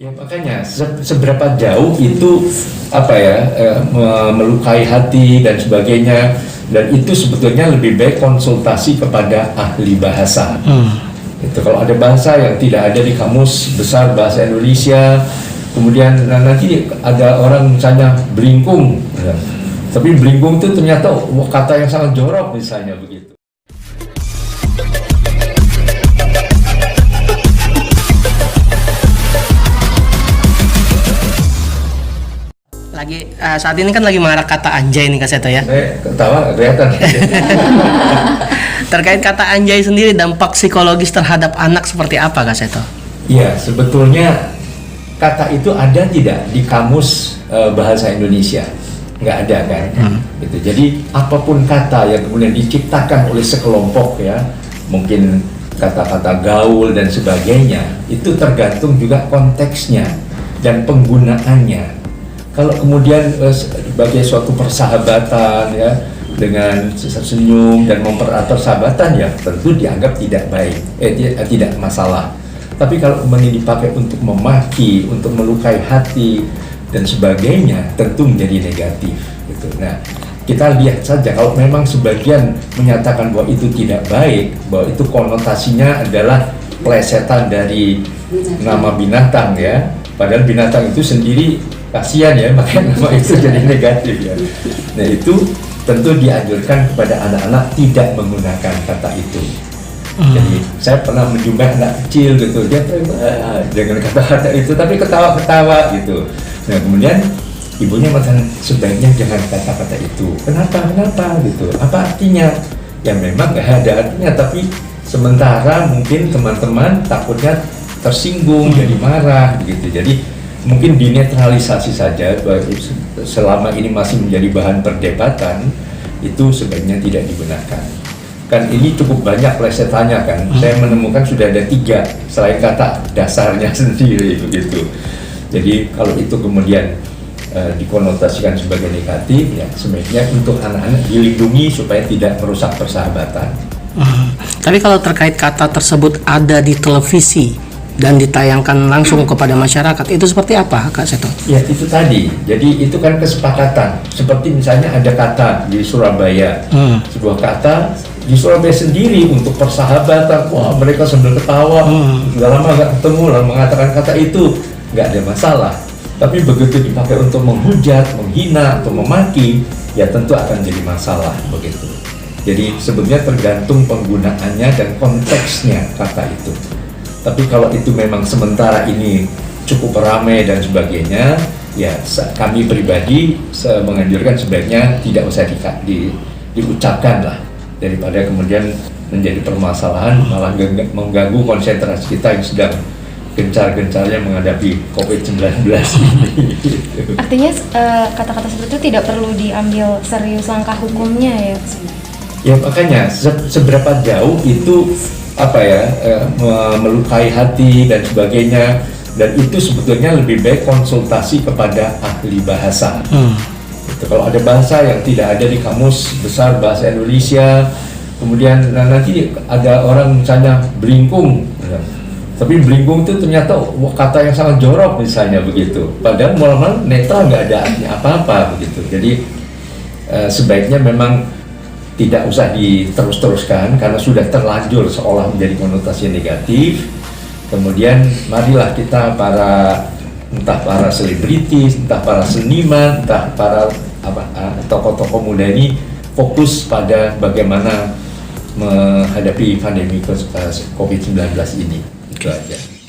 Ya makanya seberapa jauh itu melukai hati dan sebagainya, dan itu sebetulnya lebih baik konsultasi kepada ahli bahasa. Itu kalau ada bahasa yang tidak ada di kamus besar bahasa Indonesia, kemudian nanti ada orang misalnya belingkung, ya. Tapi belingkung itu ternyata kata yang sangat jorok misalnya begitu. Saat ini kan lagi marak kata anjay nih Kak Seto ya. Ketawa kelihatan. Terkait kata anjay sendiri, dampak psikologis terhadap anak seperti apa Kak Seto? Iya, sebetulnya kata itu ada tidak di kamus bahasa Indonesia? Nggak ada kan? Gitu. Jadi apapun kata yang kemudian diciptakan oleh sekelompok ya, mungkin kata-kata gaul dan sebagainya, itu tergantung juga konteksnya dan penggunaannya. Kalau kemudian sebagai suatu persahabatan ya, dengan senyum dan mempererat persahabatan, ya tentu dianggap tidak baik, tidak masalah. Tapi kalau kemudian dipakai untuk memaki, untuk melukai hati dan sebagainya, tentu menjadi negatif gitu. Nah, kita lihat saja kalau memang sebagian menyatakan bahwa itu tidak baik, bahwa itu konotasinya adalah plesetan dari nama binatang ya, padahal binatang itu sendiri kasihan ya, makanya nama itu jadi negatif ya. Nah itu tentu dianjurkan kepada anak-anak tidak menggunakan kata itu. Jadi saya pernah menjumpai anak kecil gitu, dia dengan kata-kata itu tapi ketawa-ketawa gitu. Nah kemudian ibunya mengatakan sebaiknya jangan kata-kata itu. Kenapa gitu? Apa artinya? Ya memang nggak ada artinya, tapi sementara mungkin teman-teman takutnya tersinggung, jadi marah gitu. Jadi mungkin dinetralisasi saja, selama ini masih menjadi bahan perdebatan, itu sebaiknya tidak digunakan. Kan ini cukup banyak plesetannya kan, saya menemukan sudah ada 3 selain kata dasarnya sendiri begitu. Jadi kalau itu kemudian dikonotasikan sebagai negatif, ya sebaiknya untuk anak-anak dilindungi supaya tidak merusak persahabatan. Tapi kalau terkait kata tersebut ada di televisi dan ditayangkan langsung kepada masyarakat, itu seperti apa Kak Seto? Ya itu tadi, jadi itu kan kesepakatan. Seperti misalnya ada kata di Surabaya, sebuah kata di Surabaya sendiri untuk persahabatan, wah mereka sambil ketawa, sudah lama gak ketemu lalu mengatakan kata itu, nggak ada masalah. Tapi begitu dipakai untuk menghujat, menghina, atau memaki, ya tentu akan jadi masalah begitu. Jadi sebetulnya tergantung penggunaannya dan konteksnya kata itu. Tapi kalau itu memang sementara ini cukup ramai dan sebagainya, ya kami pribadi menganjurkan sebaiknya tidak usah diucapkan lah, daripada kemudian menjadi permasalahan malah mengganggu konsentrasi kita yang sedang gencar-gencarnya menghadapi COVID-19 ini. Artinya kata-kata seperti itu tidak perlu diambil serius langkah hukumnya ya? Ya makanya seberapa jauh itu melukai hati dan sebagainya, dan itu sebetulnya lebih baik konsultasi kepada ahli bahasa. Gitu. Kalau ada bahasa yang tidak ada di kamus besar bahasa Indonesia, kemudian nanti ada orang misalnya belingkung, ya. Tapi belingkung itu ternyata kata yang sangat jorok misalnya begitu, padahal mulai netral, nggak ada artinya apa-apa begitu. Jadi sebaiknya memang tidak usah diterus-teruskan karena sudah terlanjur seolah menjadi konotasi negatif. Kemudian marilah kita entah para selebritis, entah para seniman, entah para tokoh-tokoh muda ini fokus pada bagaimana menghadapi pandemi COVID-19 ini. Itu aja.